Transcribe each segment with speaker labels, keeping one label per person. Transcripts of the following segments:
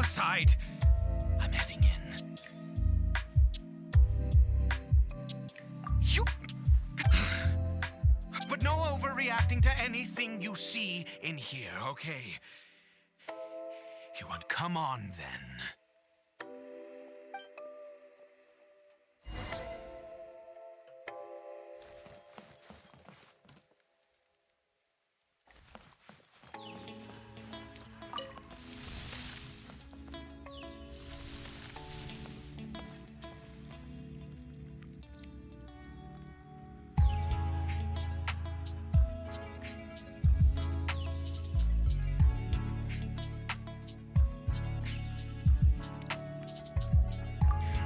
Speaker 1: aside. I'm heading in. You... But no overreacting to anything you see in here, okay? You want come on, then.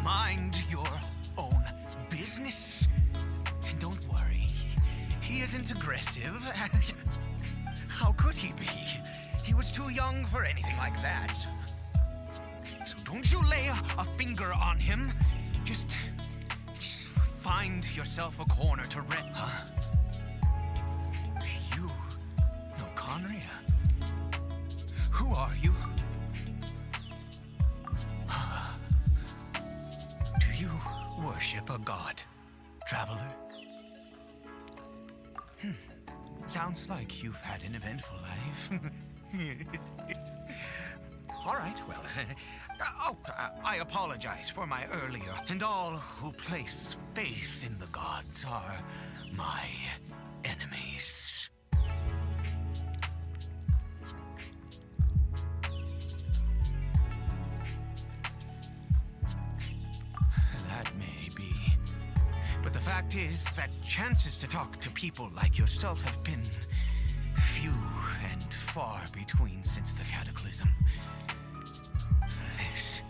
Speaker 1: Mind your own business. And don't worry, he isn't aggressive. How could he be? He was too young for anything like that. So don't you lay a finger on him. Just find yourself a corner to rest. Huh? You know Conria? Who are you? Do you worship a god, traveler? Sounds like you've had an eventful life. All right, well, I apologize for my earlier. And all who place faith in the gods are my enemies. That may be. But the fact is that chances to talk to people like yourself have been few and far between since the cataclysm. This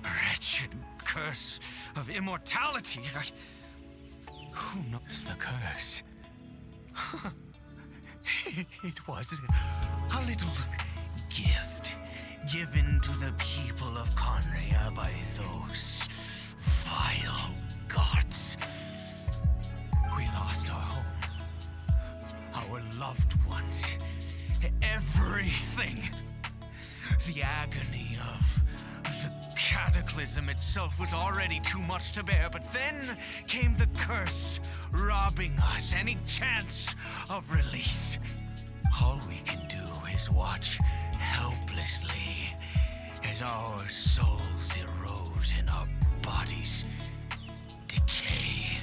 Speaker 1: wretched curse of immortality. Who knows the curse? It was a little gift given to the people of Conria by those vile gods. We lost our home, our loved ones, everything. The agony of the cataclysm itself was already too much to bear, but then came the curse, robbing us any chance of release. All we can do is watch helplessly as our souls erode and our bodies decay.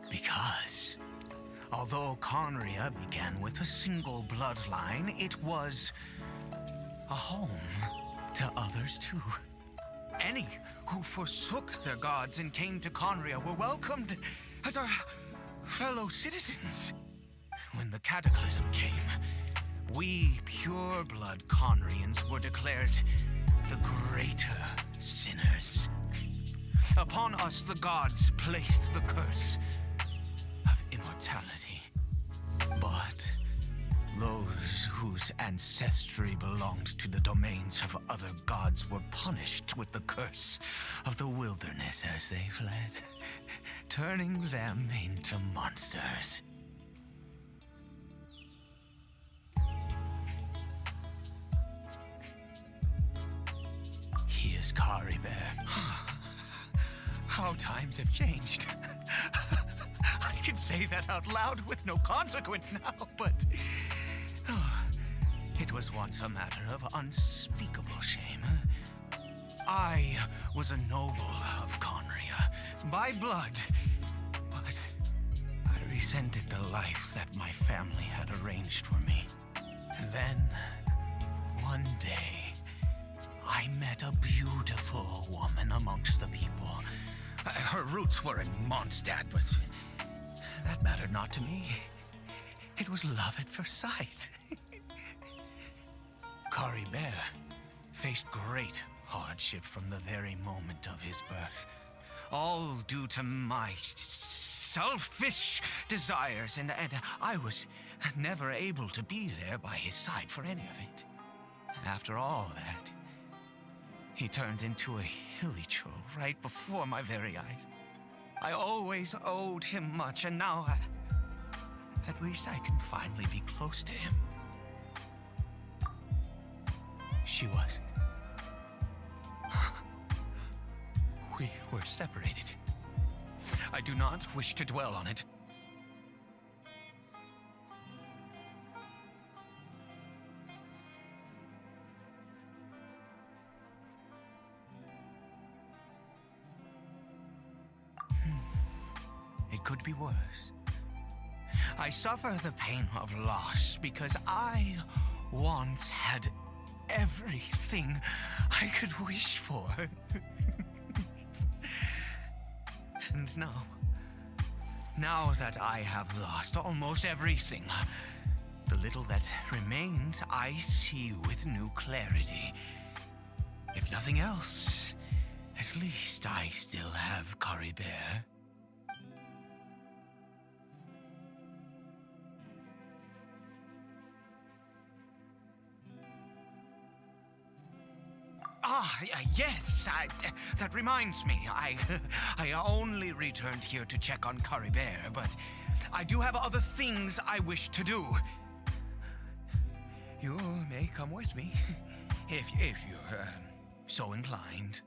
Speaker 1: Because although Conria began with a single bloodline, it was a home to others too. Any who forsook their gods and came to Conria were welcomed as our fellow citizens. When the cataclysm came, we pure-blood Conrians were declared the greater sinners. Upon us, the gods placed the curse of immortality. But those whose ancestry belonged to the domains of other gods were punished with the curse of the wilderness as they fled, turning them into monsters. He is Caribert. How times have changed. I can say that out loud with no consequence now, but it was once a matter of unspeakable shame. I was a noble of Conria by blood, but I resented the life that my family had arranged for me. And then, one day, I met a beautiful woman amongst the people. Her roots were in Mondstadt, but that mattered not to me. It was love at first sight. Caribert faced great hardship from the very moment of his birth, all due to my selfish desires, and I was never able to be there by his side for any of it. After all that, he turned into a hilichurl right before my very eyes. I always owed him much, and now at least I can finally be close to him. she was. We were separated. I do not wish to dwell on it. It could be worse. I suffer the pain of loss because I once had everything I could wish for. And now that I have lost almost everything, the little that remains I see with new clarity. If nothing else, at least I still have Caribert. Yes, that reminds me. I only returned here to check on Caribert, but I do have other things I wish to do. You may come with me, if you're so inclined.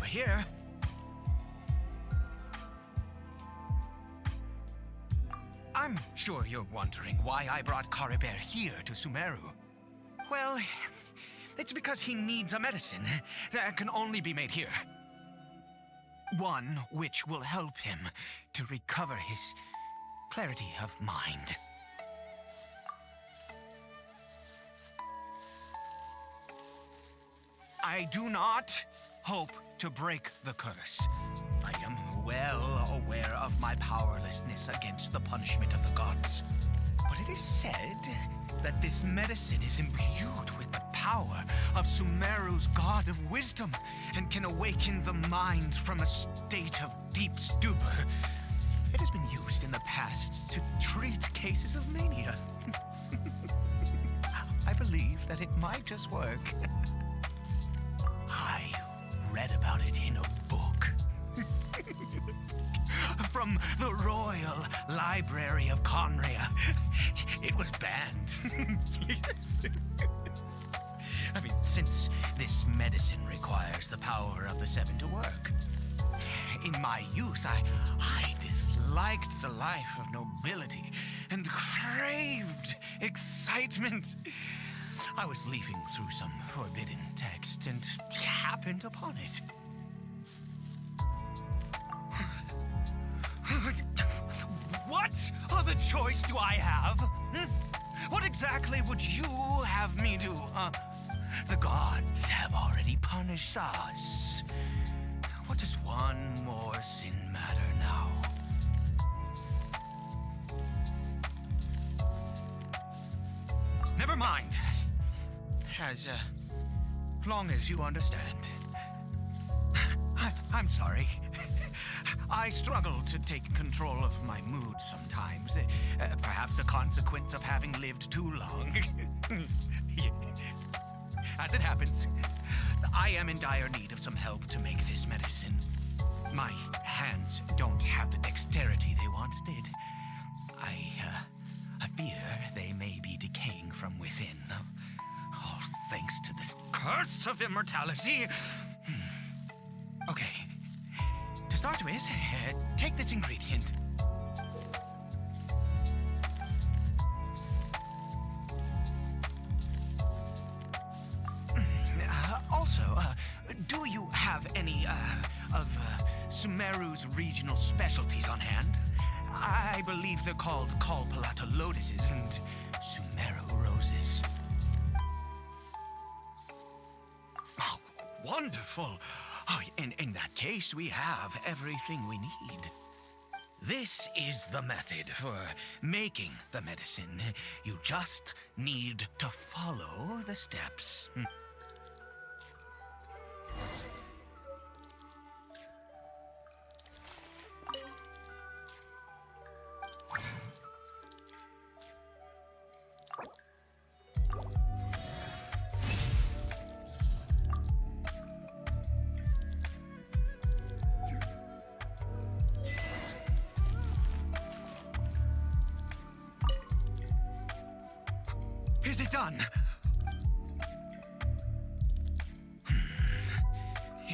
Speaker 1: Here. I'm sure you're wondering why I brought Caribert here to Sumeru. Well, it's because he needs a medicine that can only be made here. One which will help him to recover his clarity of mind. I do not hope to break the curse. I am well aware of my powerlessness against the punishment of the gods. But it is said that this medicine is imbued with the power of Sumeru's god of wisdom and can awaken the mind from a state of deep stupor. It has been used in the past to treat cases of mania. I believe that it might just work. I read about it in a book. From the Royal Library of Conria. It was banned. I mean, since this medicine requires the power of the Seven to work. In my youth, I disliked the life of nobility and craved excitement. I was leafing through some forbidden text and happened upon it. What other choice do I have? What exactly would you have me do? The gods have already punished us. What does one more sin matter now? Never mind. As long as you understand. I'm sorry. I struggle to take control of my mood sometimes. Perhaps a consequence of having lived too long. As it happens, I am in dire need of some help to make this medicine. My hands don't have the dexterity they once did. I fear they may be decaying from within. All thanks to this curse of immortality. Okay. To start with, take this ingredient. Also, do you have Sumeru's regional specialties on hand. I believe they're called Kalpalata lotuses and Sumeru roses. Oh, wonderful. Oh, in that case, we have everything we need. This is the method for making the medicine. You just need to follow the steps. Is it done?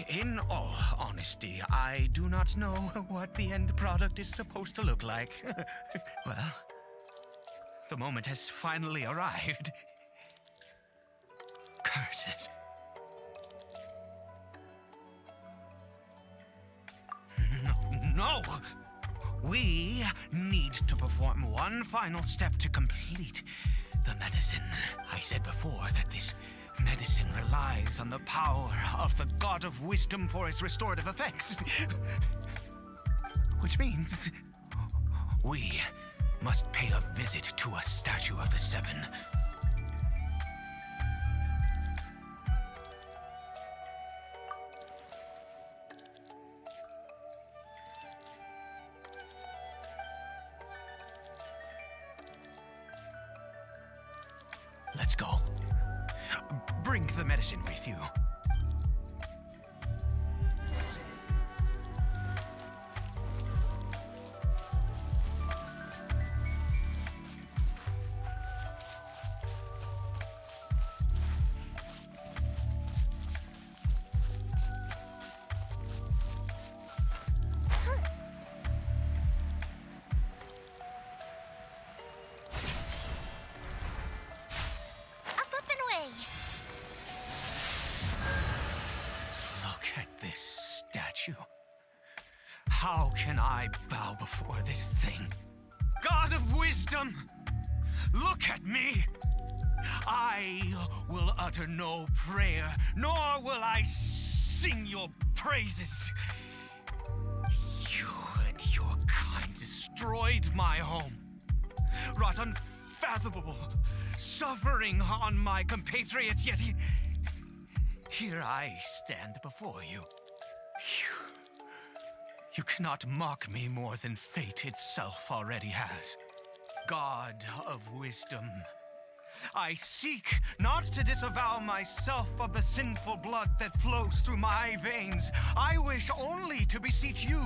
Speaker 1: In all honesty, I do not know what the end product is supposed to look like. Well, the moment has finally arrived. Curses. No! We need to perform one final step to complete the medicine. I said before that this medicine relies on the power of the God of Wisdom for its restorative effects. Which means we must pay a visit to a statue of the Seven. Let's go. Bring the medicine with you. How can I bow before this thing? God of Wisdom, look at me! I will utter no prayer, nor will I sing your praises. You and your kind destroyed my home, wrought unfathomable suffering on my compatriots, yet here I stand before you. You cannot mock me more than fate itself already has. God of Wisdom, I seek not to disavow myself of the sinful blood that flows through my veins. I wish only to beseech you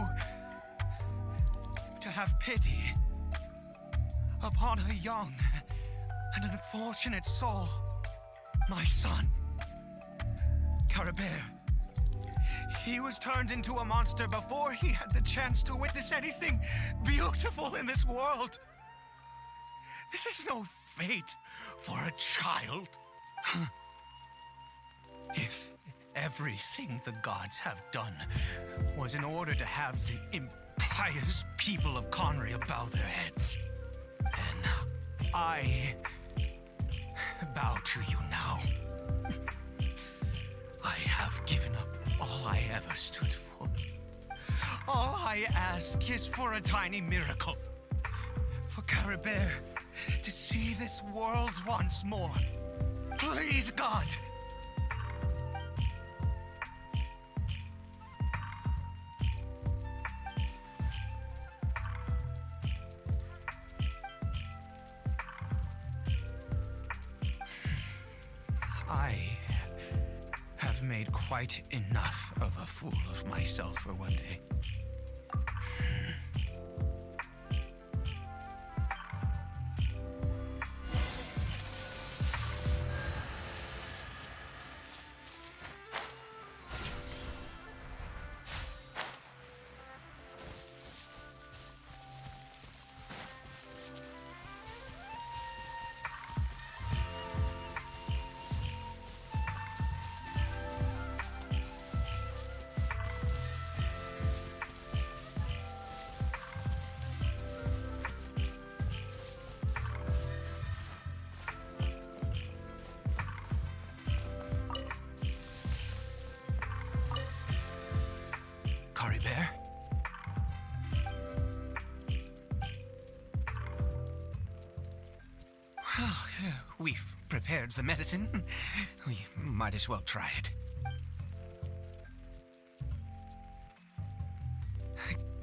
Speaker 1: to have pity upon a young and unfortunate soul, my son, Caribert. He was turned into a monster before he had the chance to witness anything beautiful in this world. This is no fate for a child. If everything the gods have done was in order to have the impious people of Conry bow their heads, then I bow to you now. I have given up all I ever stood for. All I ask is for a tiny miracle. For Caribert to see this world once more. Please, God! I have made quite enough of a fool of myself for one day. We've prepared the medicine. We might as well try it.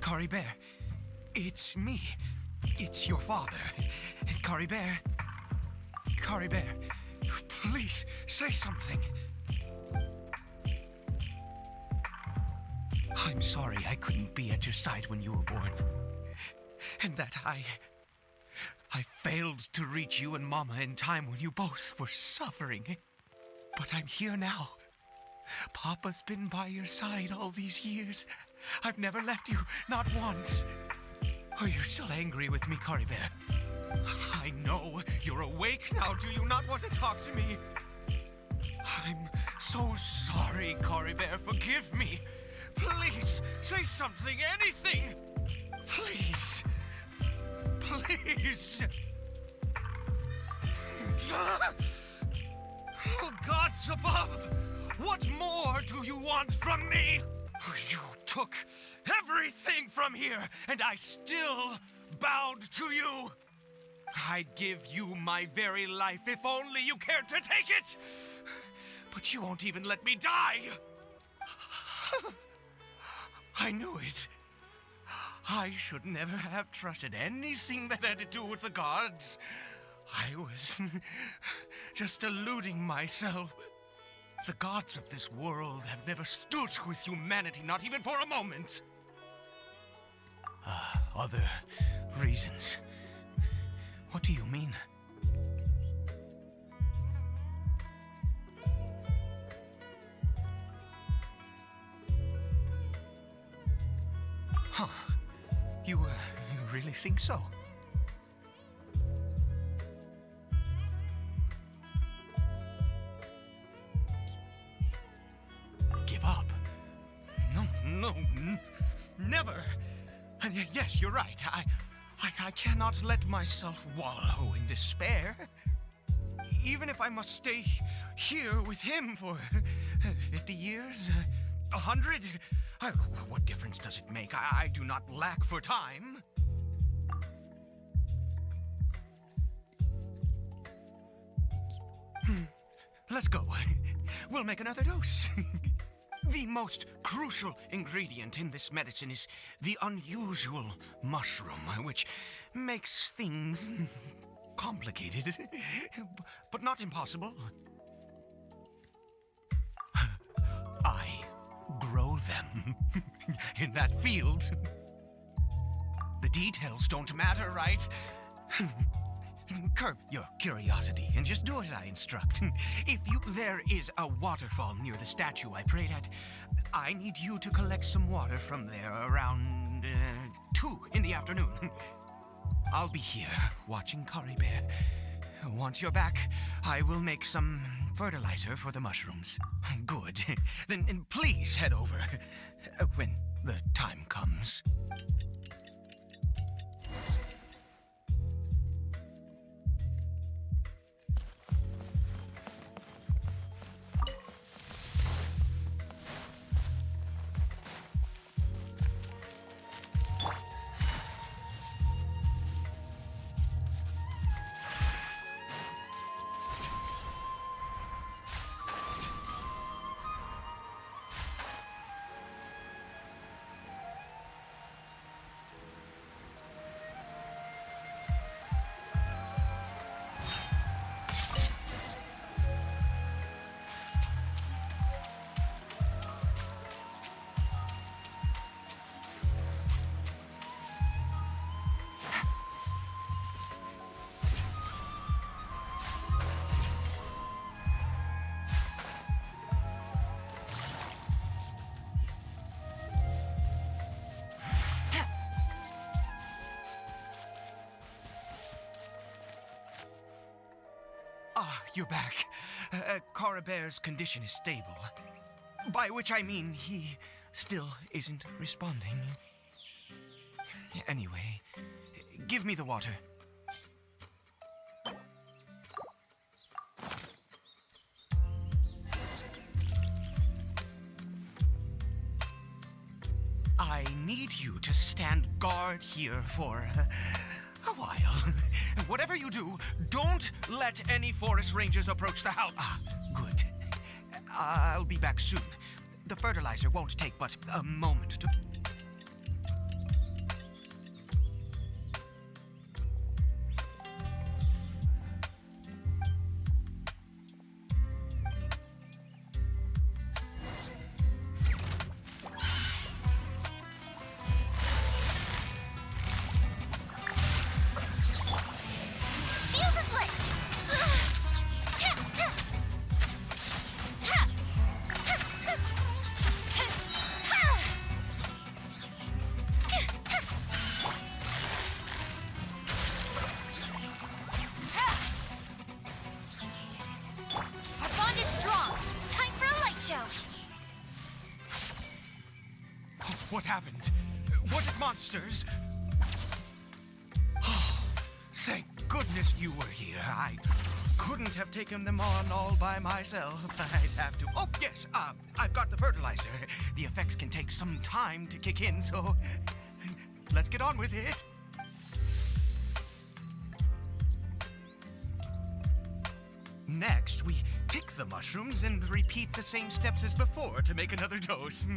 Speaker 1: Cory Bear, it's me. It's your father. Cory Bear. Cory Bear, please say something. I'm sorry I couldn't be at your side when you were born. And that I failed to reach you and Mama in time when you both were suffering. But I'm here now. Papa's been by your side all these years. I've never left you, not once. Are you still angry with me, Cory Bear? I know you're awake now. Do you not want to talk to me? I'm so sorry, Cory Bear. Forgive me. Please, say something, anything. Please. Please. Oh, gods above! What more do you want from me? You took everything from here, and I still bowed to you. I'd give you my very life if only you cared to take it. But you won't even let me die. I knew it. I should never have trusted anything that had to do with the gods. I was just deluding myself. The gods of this world have never stood with humanity, not even for a moment. Other reasons. What do you mean? Huh. You really think so? Give up? No, never. And yes, you're right. I cannot let myself wallow in despair. Even if I must stay here with him for 50 years, 100, what difference does it make? I do not lack for time. Let's go. We'll make another dose. The most crucial ingredient in this medicine is the unusual mushroom, which makes things complicated, but not impossible. I grow them in that field. The details don't matter, right? Curb your curiosity and just do as I instruct. There is a waterfall near the statue I prayed at. I need you to collect some water from there around 2 in the afternoon. I'll be here watching Cory Bear. Once you're back, I will make some fertilizer for the mushrooms. Good. Then please head over when the time comes. You're back. Cory Bear's condition is stable. By which I mean he still isn't responding. Anyway, give me the water. I need you to stand guard here for a while. whatever you do, don't let any forest rangers approach the house. Ah, good. I'll be back soon. The fertilizer won't take but a moment to... What happened? Was it monsters? Oh, thank goodness you were here. I couldn't have taken them on all by myself. I'd have to... Oh, yes, I've got the fertilizer. The effects can take some time to kick in, so let's get on with it. Next, we pick the mushrooms and repeat the same steps as before to make another dose.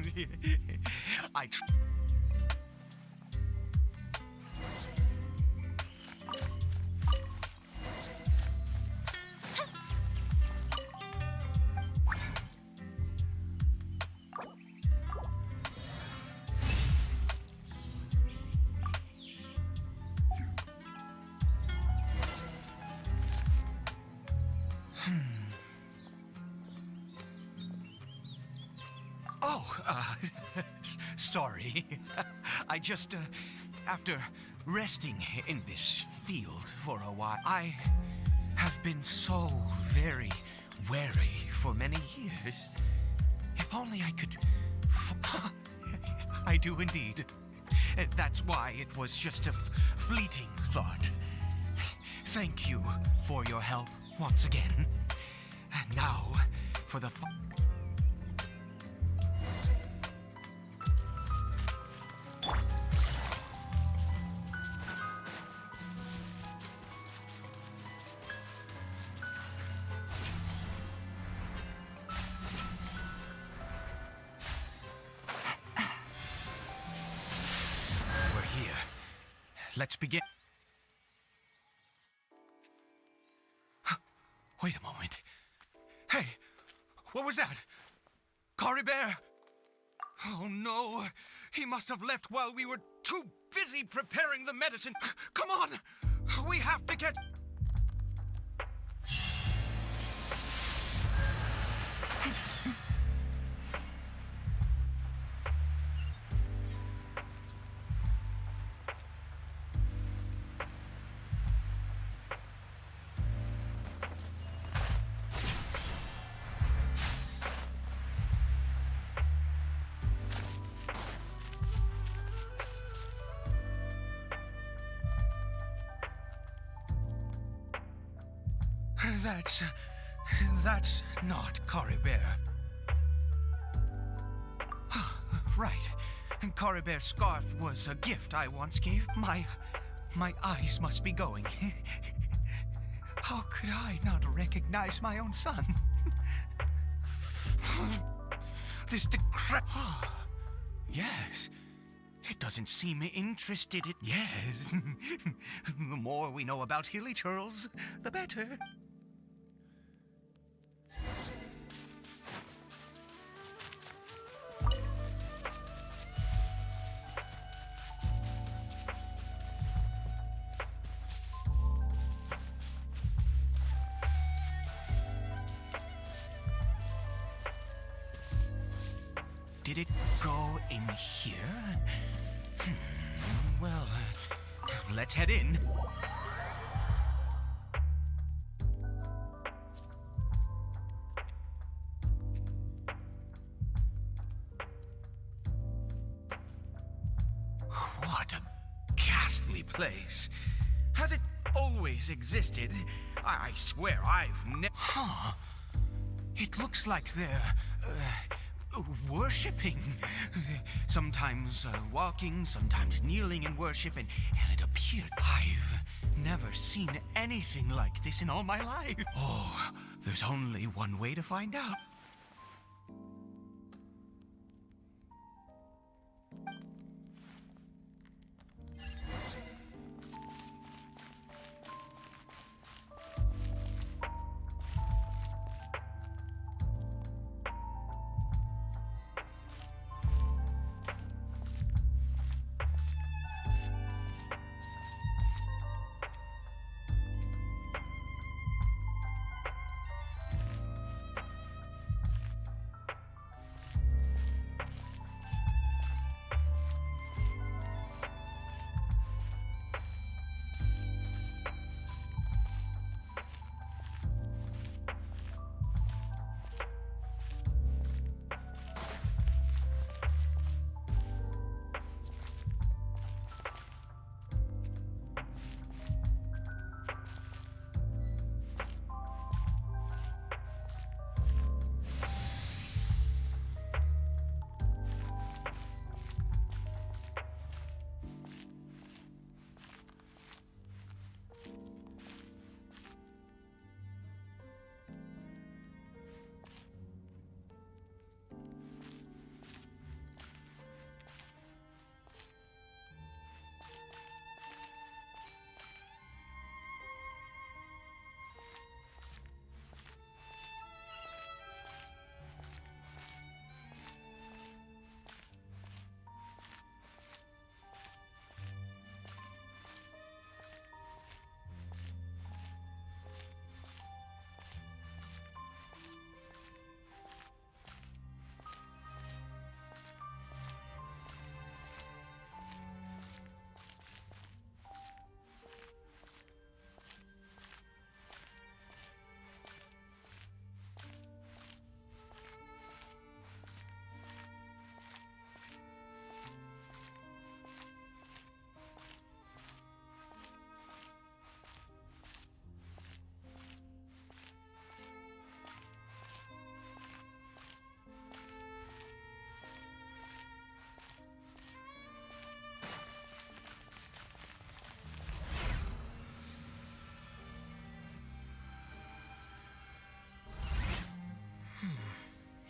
Speaker 1: Sorry. I just, after resting in this field for a while, I have been so very wary for many years. If only I could... I do indeed. That's why it was just a fleeting thought. Thank you for your help once again. And now, for the... Let's begin. Wait a moment. Hey, what was that? Cory Bear? Oh no, he must have left while we were too busy preparing the medicine. Come on, we have to get... That's not Cory Bear. Right. Cory Bear's scarf was a gift I once gave. My eyes must be going. How could I not recognize my own son? This decrepit... Yes. It doesn't seem interested. Yes. The more we know about Hilly Churls, the better. Did it go in here? Well, let's head in. What a ghastly place. Has it always existed? I swear I've never... Huh. It looks like they're... worshipping. Sometimes walking, sometimes kneeling in worship, and it appeared I've never seen anything like this in all my life. Oh, there's only one way to find out.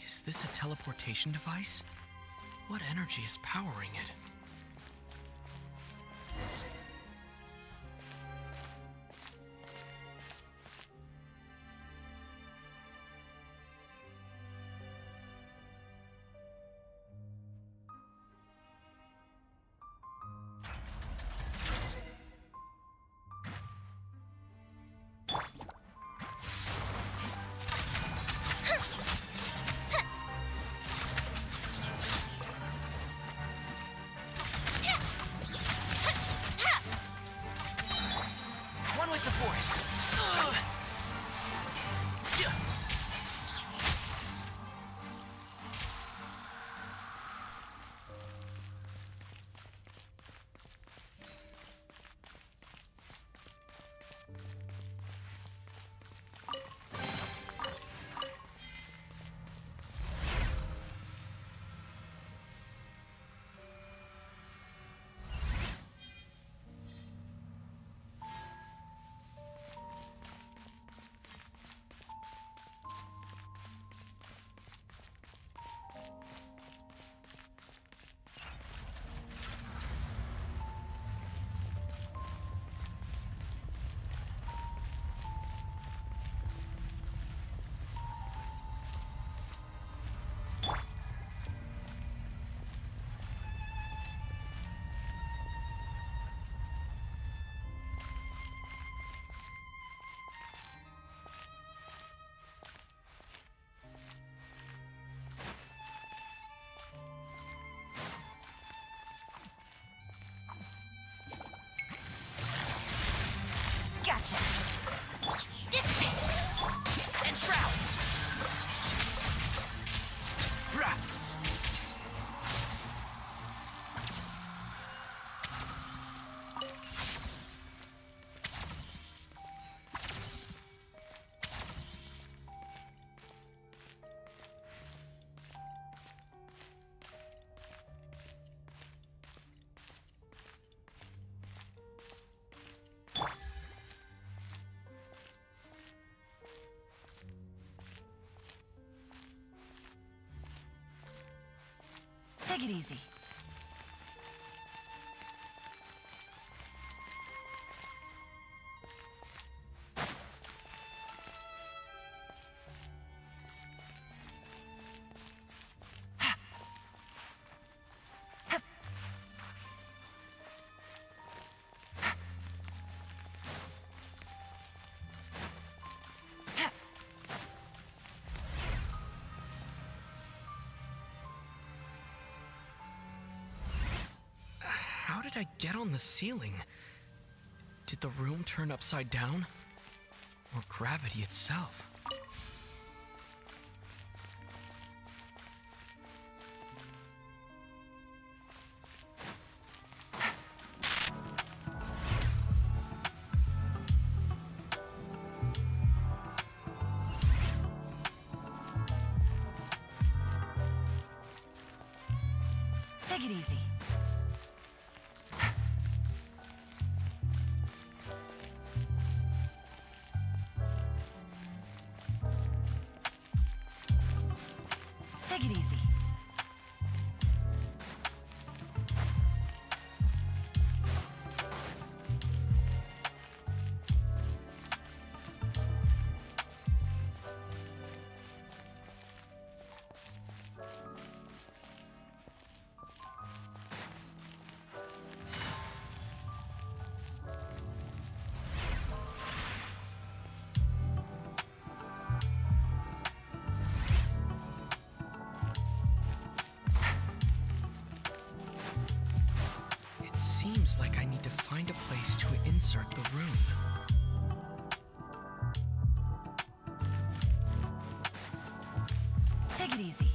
Speaker 2: Is this a teleportation device? What energy is powering it?
Speaker 1: One with the Force.
Speaker 3: Gotcha. Dissipate. And shroud.
Speaker 1: Rah!
Speaker 3: Take it easy.
Speaker 2: How did I get on the ceiling? Did the room turn upside down? Or gravity itself?
Speaker 3: Take it easy. Take it easy.
Speaker 2: It seems like I need to find a place to insert the room.
Speaker 3: Take it easy.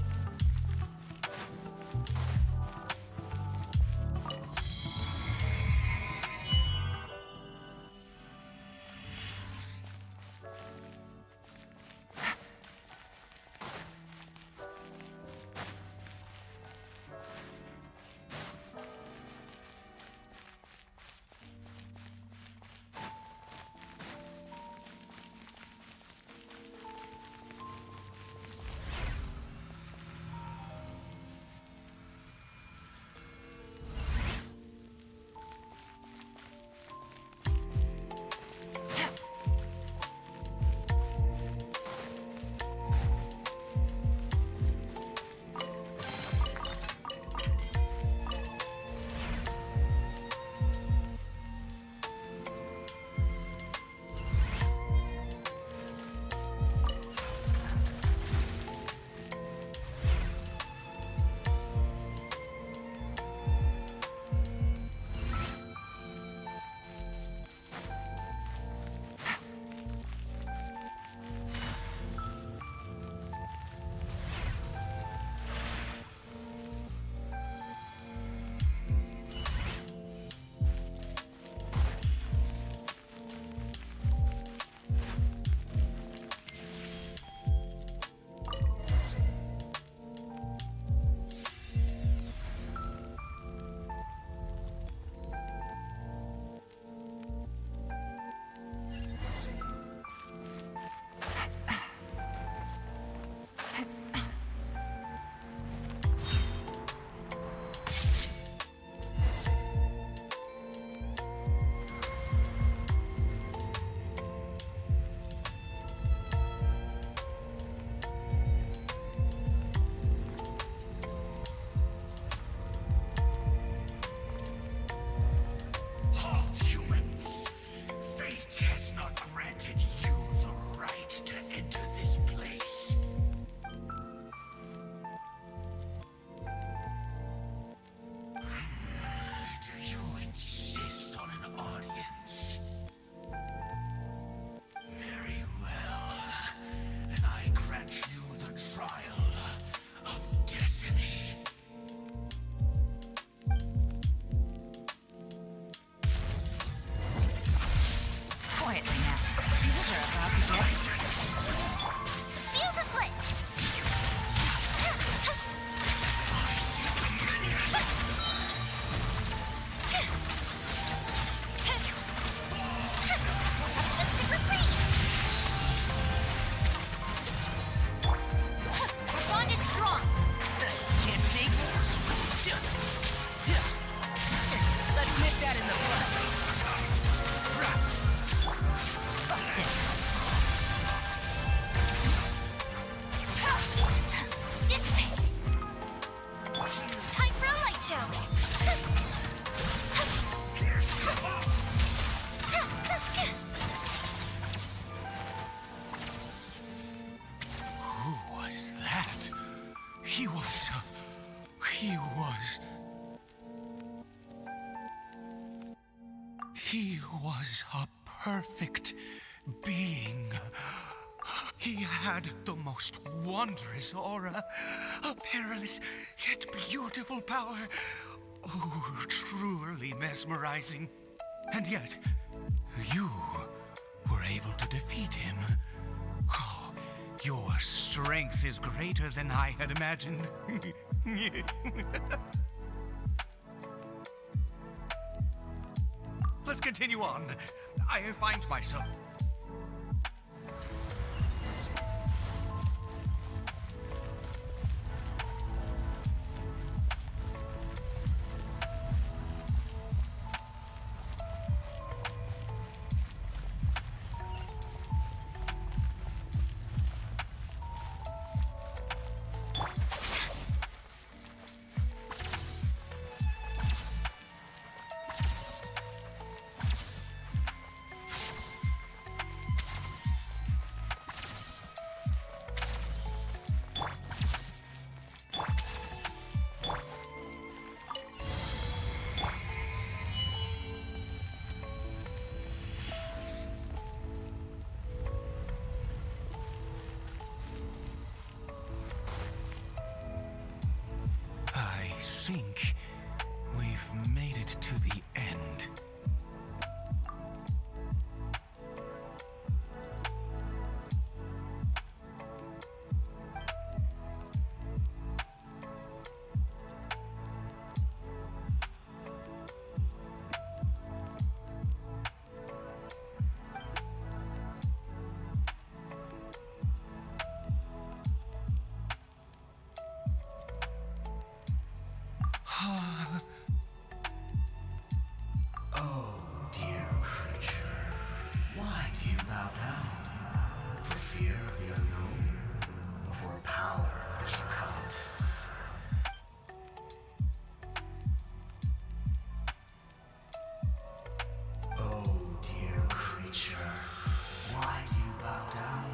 Speaker 1: He was a perfect being. He had the most wondrous aura, a perilous yet beautiful power. Oh, truly mesmerizing. And yet, you were able to defeat him. Oh, your strength is greater than I had imagined. Let's continue on. I find myself. I think we've made it to the end.
Speaker 4: Oh, dear creature, why do you bow down? For fear of the unknown? Or for power that you covet? Oh, dear creature, why do you bow down?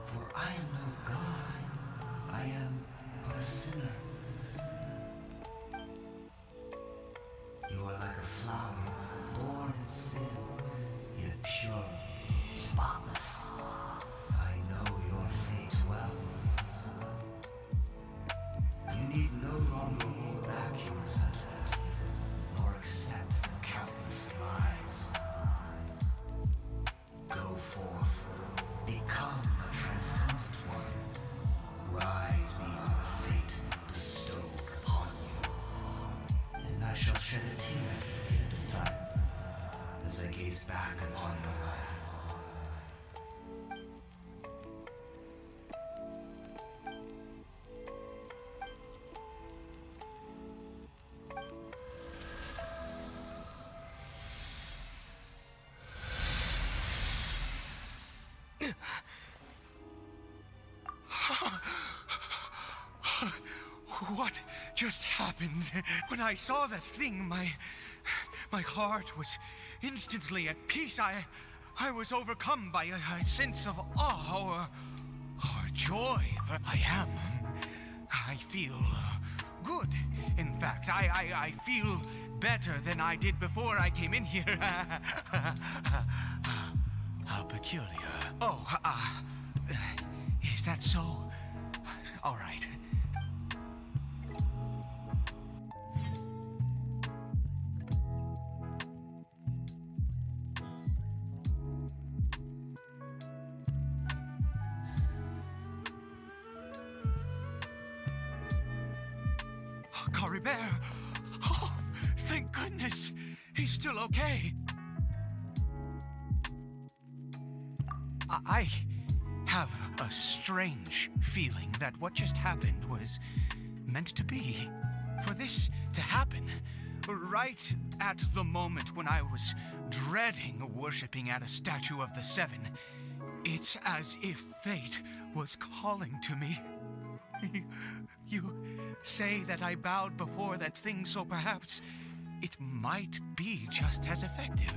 Speaker 4: For I am no god, I am but a sinner. You are like a flower, born in sin, yet pure, spotless. I know your fate well. You need no longer hold back your resentment, nor accept the countless lies. Go forth, become a transcendent one. Rise beyond the fate bestowed upon you. And I shall shed a tear at the end of time, as I gaze back upon your life.
Speaker 1: What just happened? When I saw that thing, my heart was instantly at peace. I was overcome by a sense of awe or joy. I feel good. In fact, I feel better than I did before I came in here. How peculiar. Oh, is that so? All right. Cory Bear! Oh, thank goodness! He's still okay. I have a strange feeling that what just happened was meant to be. For this to happen, right at the moment when I was dreading worshipping at a statue of the Seven, it's as if fate was calling to me. You say that I bowed before that thing, so perhaps it might be just as effective.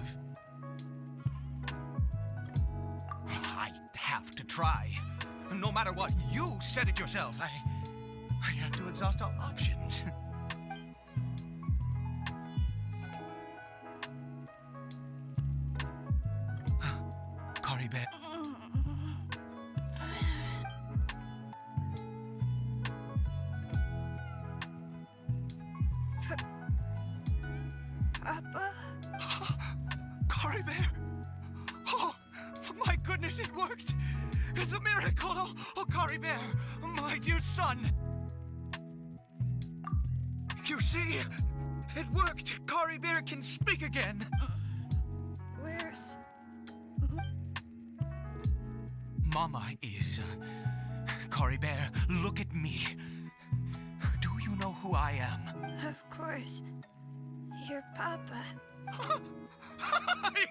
Speaker 1: I have to try. No matter what, you said it yourself. I have to exhaust all options. Kari Bear.
Speaker 5: Papa?
Speaker 1: Kari Bear! Oh, my goodness, it worked! It's a miracle! Oh, Kari Bear, my dear son! You see, it worked! Kari Bear can speak again!
Speaker 5: Where's...
Speaker 1: Mama is... Kari Bear, look at me. Do you know who I am?
Speaker 5: Of course. Your Papa.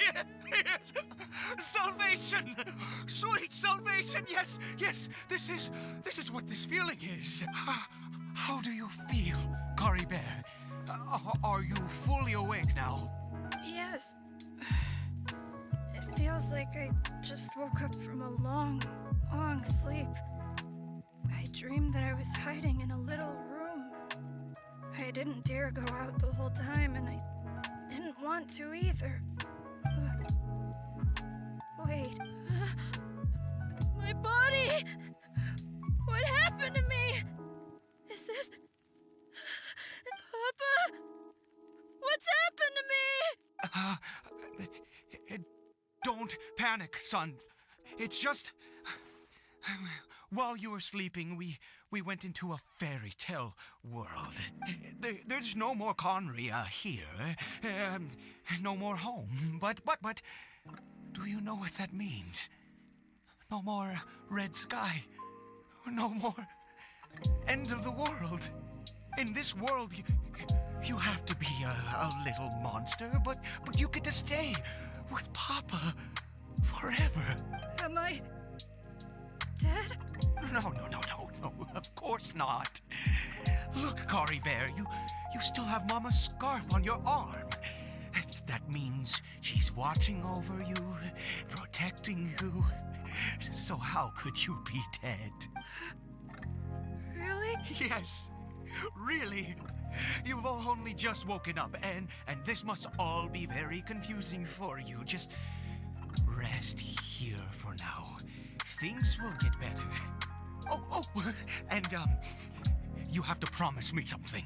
Speaker 1: Yes! Salvation! Sweet salvation! Yes, yes, this is what this feeling is. How do you feel, Kari Bear? Are you fully awake now?
Speaker 5: Yes. It feels like I just woke up from a long, long sleep. I dreamed that I was hiding in a little room. I didn't dare go out the whole time, and I didn't want to either. Wait. My body! What happened to me? Is this... Papa? What's happened to me?
Speaker 1: Don't panic, son. It's just... While you were sleeping, we went into a fairy tale world. There's no more Conria here. No more home. But, do you know what that means? No more red sky. No more end of the world. In this world, you have to be a little monster, but you get to stay with Papa forever.
Speaker 5: Am I... dead?
Speaker 1: No, of course not. Look, Kari Bear, you still have Mama's scarf on your arm. That means she's watching over you, protecting you. So how could you be dead?
Speaker 5: Really?
Speaker 1: Yes, really. You've only just woken up, and this must all be very confusing for you. Just rest here for now. Things will get better. Oh, and, you have to promise me something.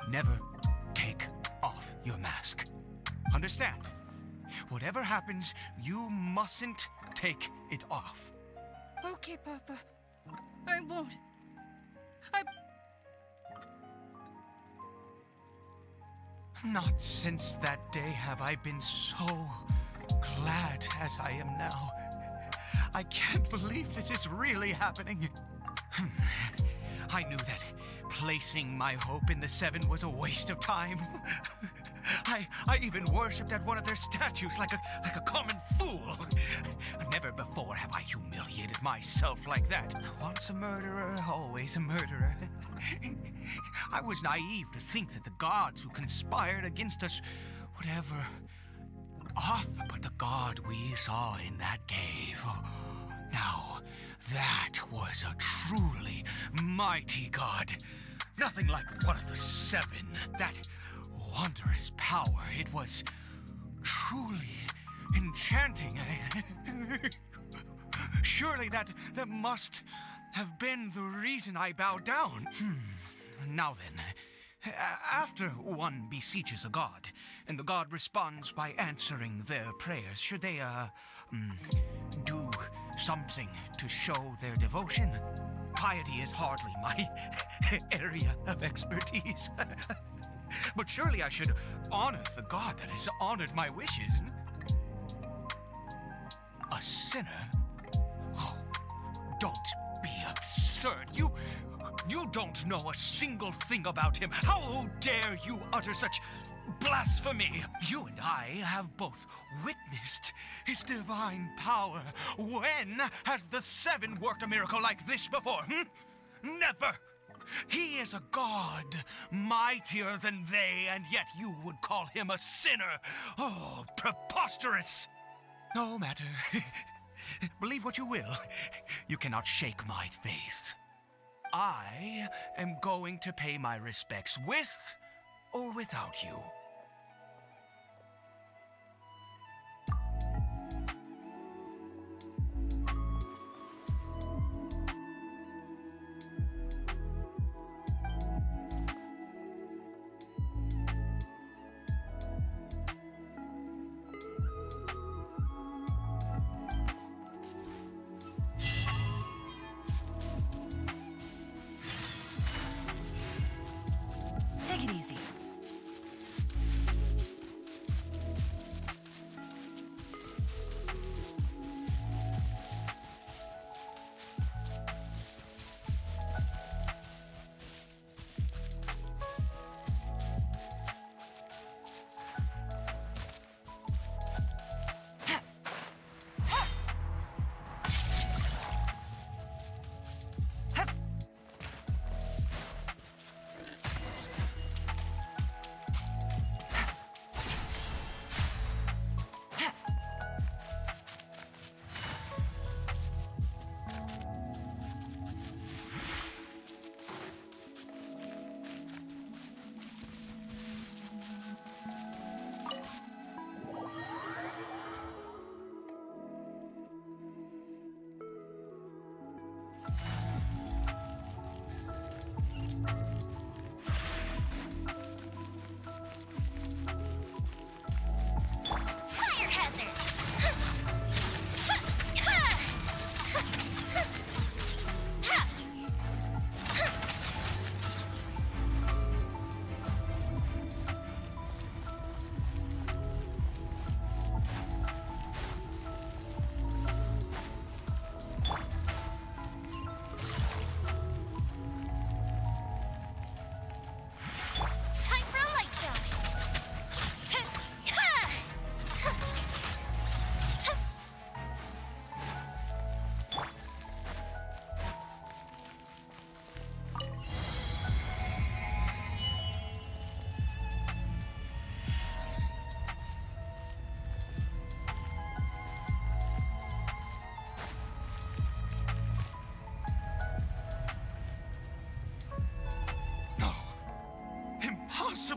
Speaker 1: Never take off your mask. Understand? Whatever happens, you mustn't take it off.
Speaker 5: Okay, Papa. I won't.
Speaker 1: Not since that day have I been so glad as I am now. I can't believe this is really happening. I knew that placing my hope in the Seven was a waste of time. I even worshipped at one of their statues like a common fool. Never before have I humiliated myself like that. Once a murderer, always a murderer. I was naive to think that the gods who conspired against us would ever off, but the god we saw in that cave. Now, that was a truly mighty god. Nothing like one of the Seven. That wondrous power, it was truly enchanting. Surely that must have been the reason I bowed down. Now then, after one beseeches a god, and the god responds by answering their prayers, should they, do something to show their devotion? Piety is hardly my area of expertise. But surely I should honor the god that has honored my wishes. A sinner? Oh, don't be absurd. You don't know a single thing about him. How dare you utter such blasphemy? You and I have both witnessed his divine power. When has the Seven worked a miracle like this before? Never! He is a god, mightier than they, and yet you would call him a sinner. Oh, preposterous! No matter. Believe what you will. You cannot shake my faith. I am going to pay my respects with or without you.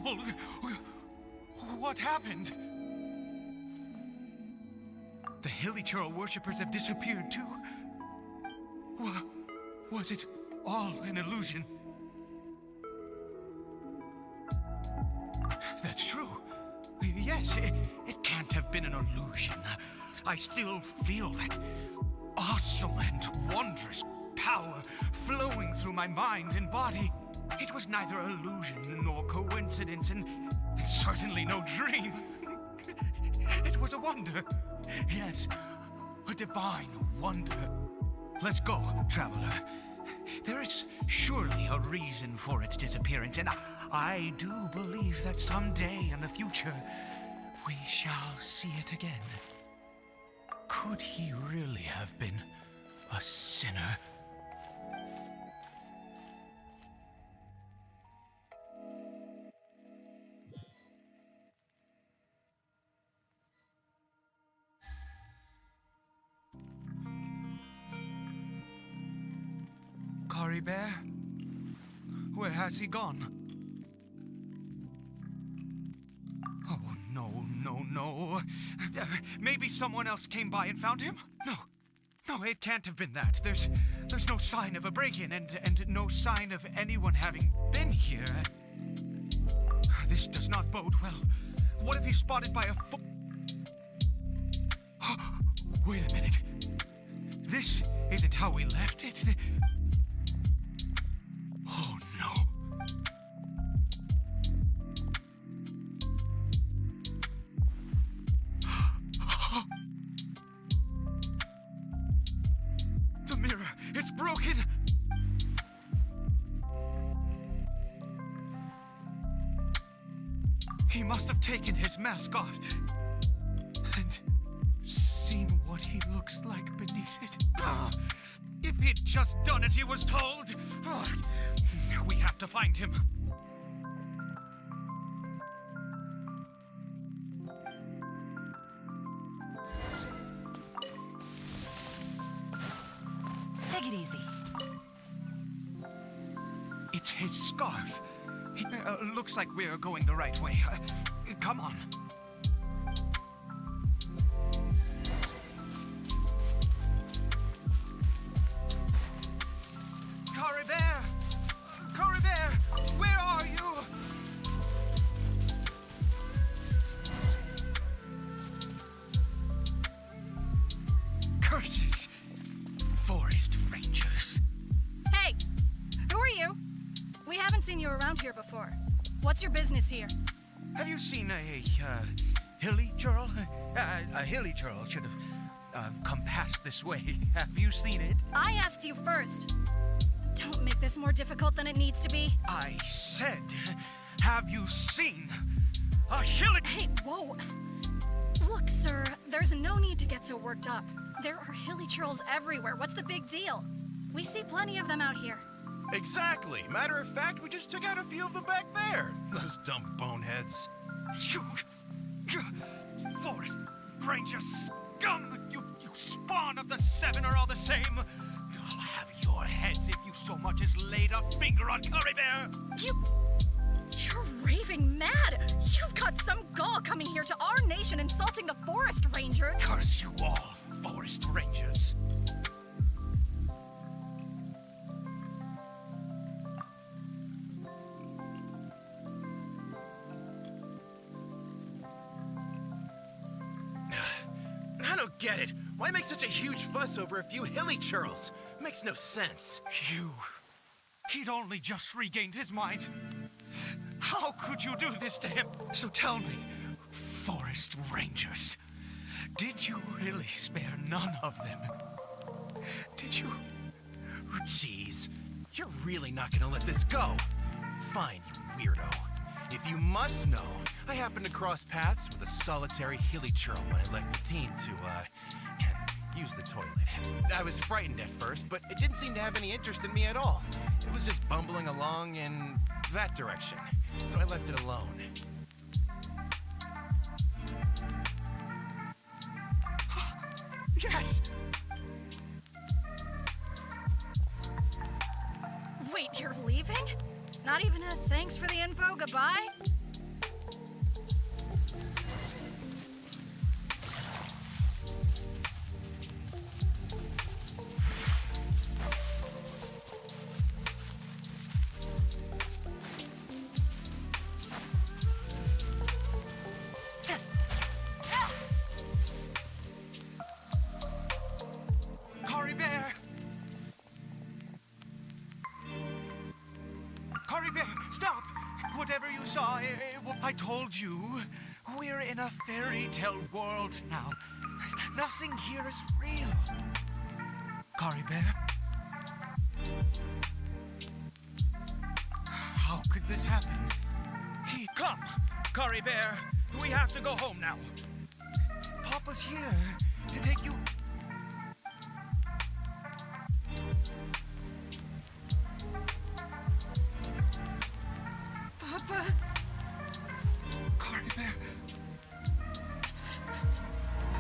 Speaker 1: impossible! What happened? The Hilly Churl worshippers have disappeared too. Was it all an illusion? That's true. Yes, it can't have been an illusion. I still feel that awesome and wondrous power flowing through my mind and body. It was neither illusion nor coincidence, and certainly no dream. It was a wonder. Yes, a divine wonder. Let's go, traveler. There is surely a reason for its disappearance, and I do believe that someday in the future we shall see it again. Could he really have been a sinner? Cory Bear? Where has he gone? Oh, no. Maybe someone else came by and found him? No, it can't have been that. There's no sign of a break-in and no sign of anyone having been here. This does not bode well. What if he's spotted by a Wait a minute. This isn't how we left it. Oh, no. The mirror, it's broken. He must have taken his mask off and seen what he looks like beneath it. If he'd just done as he was told. We have to find him.
Speaker 3: Take it easy.
Speaker 1: It's his scarf. Looks like we're going the right way. Come on. Cory Bear! Cory Bear! Where are you? Curses! Forest Rangers.
Speaker 5: Hey! Who are you? We haven't seen you around here before. What's your business here?
Speaker 1: Have you seen a Hilly Churl? A Hilly Churl should have come past this way. Have you seen it?
Speaker 5: I asked you first. Don't make this more difficult than it needs to be.
Speaker 1: I said, have you seen a Hilly...
Speaker 5: Hey, whoa. Look, sir, there's no need to get so worked up. There are Hilly Churls everywhere. What's the big deal? We see plenty of them out here.
Speaker 6: Exactly. Matter of fact, we just took out a few of them back there. Those dumb boneheads.
Speaker 1: You Forest Ranger scum! You spawn of the Seven are all the same. I'll have your heads if you so much as laid a finger on Cory Bear.
Speaker 5: You're raving mad! You've got some gall coming here to our nation insulting the Forest Ranger!
Speaker 1: Curse you all, Forest Rangers.
Speaker 6: I don't get it. Why make such a huge fuss over a few Hilly Churls? Makes no sense.
Speaker 1: He'd only just regained his mind. How could you do this to him? So tell me, Forest Rangers, did you really spare none of them? Did you?
Speaker 6: Jeez, you're really not gonna let this go. Fine, you weirdo. If you must know, I happened to cross paths with a solitary Hilly Churl when I left the team to, use the toilet. I was frightened at first, but it didn't seem to have any interest in me at all. It was just bumbling along in that direction, so I left it alone.
Speaker 1: Yes!
Speaker 5: Wait, you're leaving? Not even a thanks for the info, goodbye?
Speaker 1: Stop! Whatever you saw, I told you. We're in a fairy tale world now. Nothing here is real. Cory Bear? How could this happen? Come, Cory Bear. We have to go home now. Papa's here to take you.
Speaker 5: Papa,
Speaker 1: Cory Bear,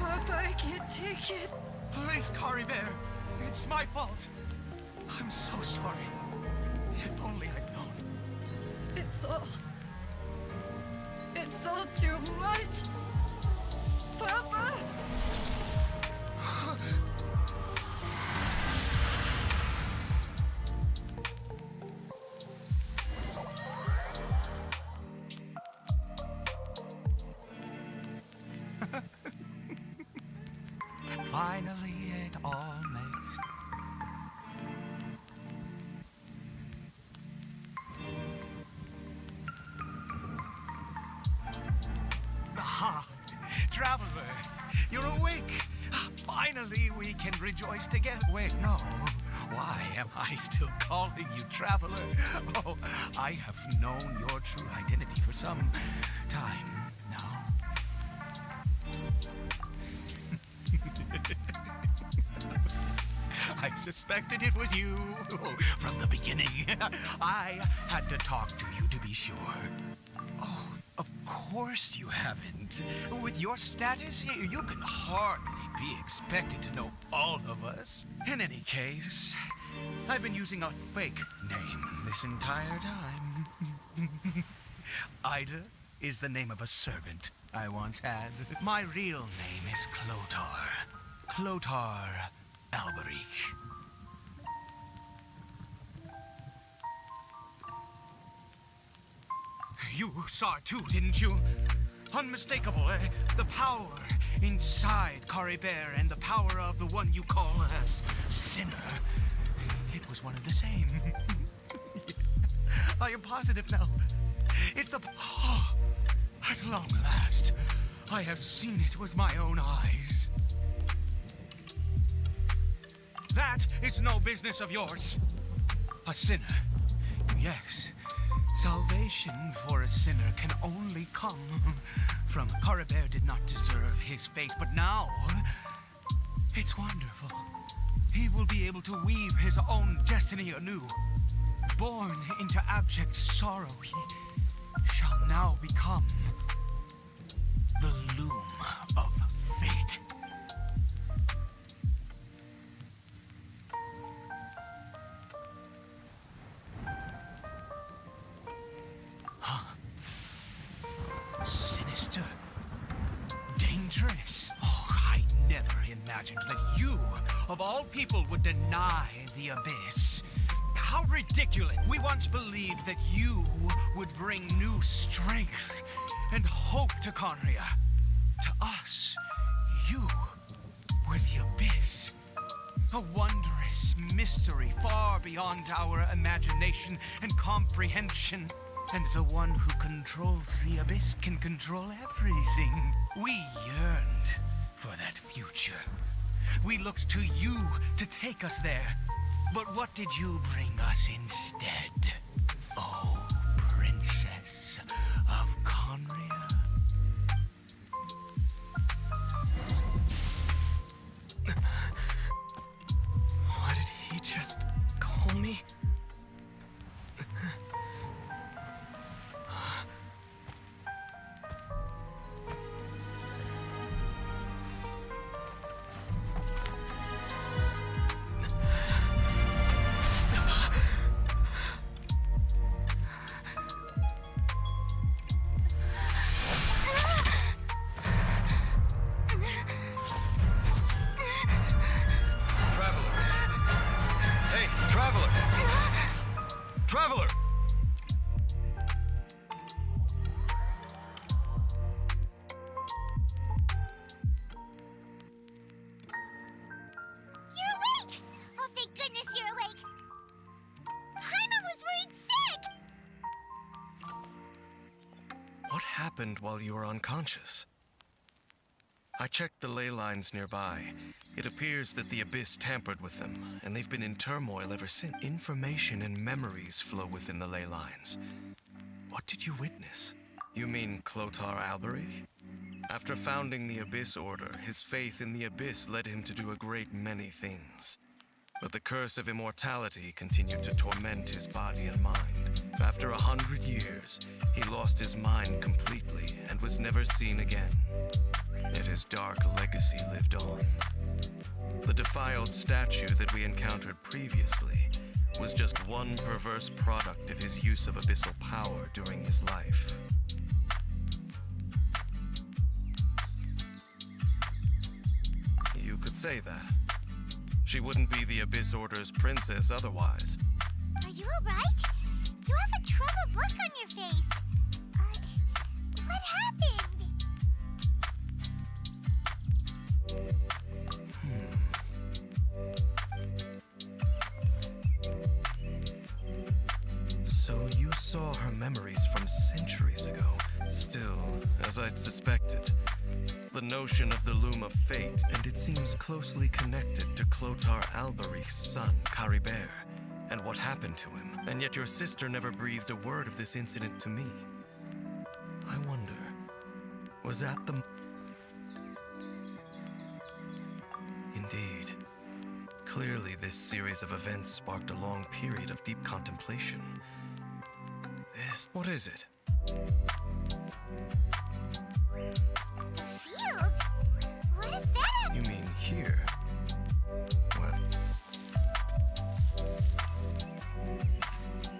Speaker 5: Papa, I can't take it.
Speaker 1: please, Cory Bear. It's my fault. I'm so sorry. If only I'd known.
Speaker 5: It's all too much. Papa!
Speaker 1: Finally, it all makes. Aha! Traveler, you're awake. Finally, we can rejoice together. Wait, no. Why am I still calling you Traveler? Oh, I have known your true identity for some time now. I suspected it was you from the beginning. I had to talk to you to be sure. Oh, of course you haven't. With your status, you can hardly be expected to know all of us. In any case, I've been using a fake name this entire time. Ida is the name of a servant I once had. My real name is Clotar. Clotar Alberic. You saw it too, didn't you? Unmistakable, the power inside Cory Bear and the power of the one you call as Sinner. It was one and the same. I am positive now. It's the... Oh, at long last, I have seen it with my own eyes. That is no business of yours. A sinner. Yes. Salvation for a sinner can only come from... Cory Bear did not deserve his fate, but now... It's wonderful. He will be able to weave his own destiny anew. Born into abject sorrow, he shall now become the loom of fate. Sinister. Dangerous. Oh, I never imagined that you, of all people, would deny the abyss. How ridiculous. We once believed that you would bring new strength and hope to Conria. To us, you were the abyss. A wondrous mystery far beyond our imagination and comprehension. And the one who controls the abyss can control everything. We yearned for that future. We looked to you to take us there. But what did you bring us instead? Oh, Princess of Conria.
Speaker 2: What did he just call me? Traveler!
Speaker 7: You're awake! Oh, thank goodness you're awake! Paimon was worried sick! happened while you were unconscious. I checked the ley lines nearby. It appears that the Abyss tampered with them, and they've been in turmoil ever since. Information and memories flow within the ley lines. What did you witness? You mean Clotar Alberich? After founding the Abyss Order, his faith in the Abyss led him to do a great many things. But the curse of immortality continued to torment his body and mind. After 100 years, he lost his mind completely and was never seen again. Yet his dark legacy lived on. The defiled statue that we encountered previously was just one perverse product of his use of abyssal power during his life. You could say that. She wouldn't be the Abyss Order's princess otherwise.
Speaker 8: Are you alright? You have a troubled look on your face. What happened?
Speaker 7: So you saw her memories from centuries ago. Still, as I'd suspected, the notion of the Loom of Fate, and it seems closely connected to Clotar Alberich's son, Caribert, and what happened to him. And yet your sister never breathed a word of this incident to me. I wonder, was that the... Indeed. Clearly, this series of events sparked a long period of deep contemplation. What is it?
Speaker 8: The field? What is that?
Speaker 7: You mean here? What?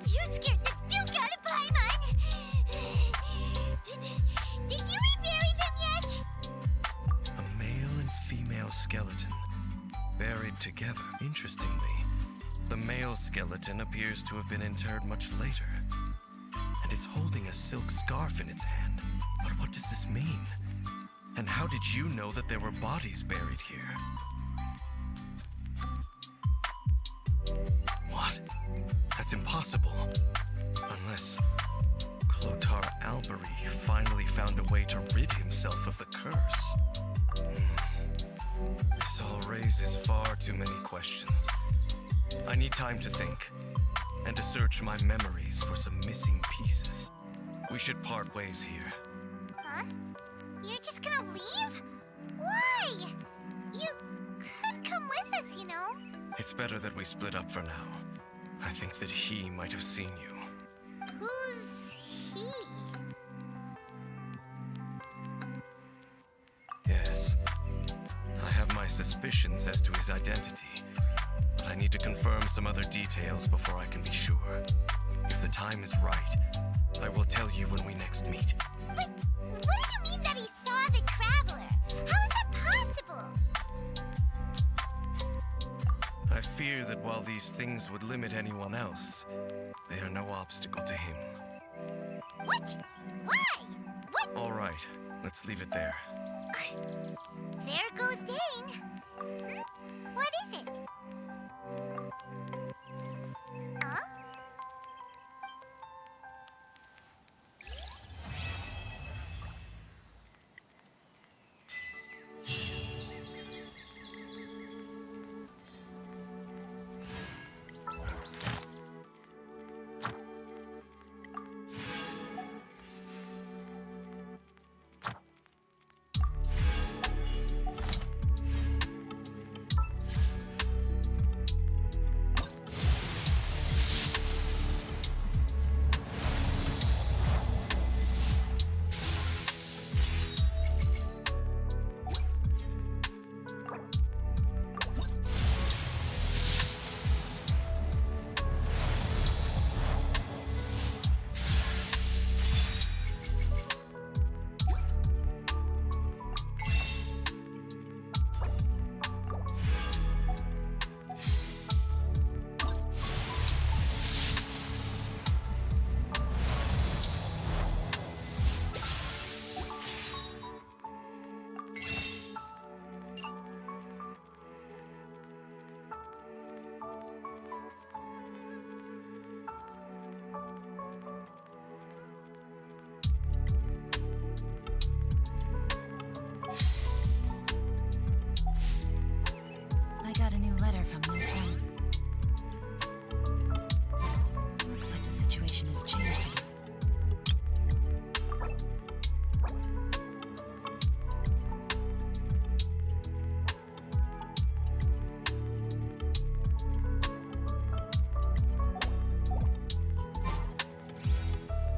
Speaker 8: You scared the Duke out of Paimon! Did you rebury them yet?
Speaker 7: A male and female skeleton, buried together. Interestingly, the male skeleton appears to have been interred much later. And it's holding a silk scarf in its hand. But what does this mean? And how did you know that there were bodies buried here? What? That's impossible. Unless Clotar Alberich finally found a way to rid himself of the curse. This all raises far too many questions. I need time to think, and to search my memories for some missing pieces. We should part ways here.
Speaker 8: Huh? You're just gonna leave? Why? You could come with us, you know.
Speaker 7: It's better that we split up for now. I think that he might have seen you.
Speaker 8: Who's he?
Speaker 7: Yes. I have my suspicions as to his identity, but I need to confirm some other details before I can be sure. If the time is right, I will tell you when we next meet.
Speaker 8: But what do you mean that he saw the Traveler? How is that possible?
Speaker 7: I fear that while these things would limit anyone else, they are no obstacle to him.
Speaker 8: What? Why? What?
Speaker 7: All right, let's leave it there.
Speaker 8: There goes Dane. What is it? Huh?
Speaker 3: got a new letter from an informant.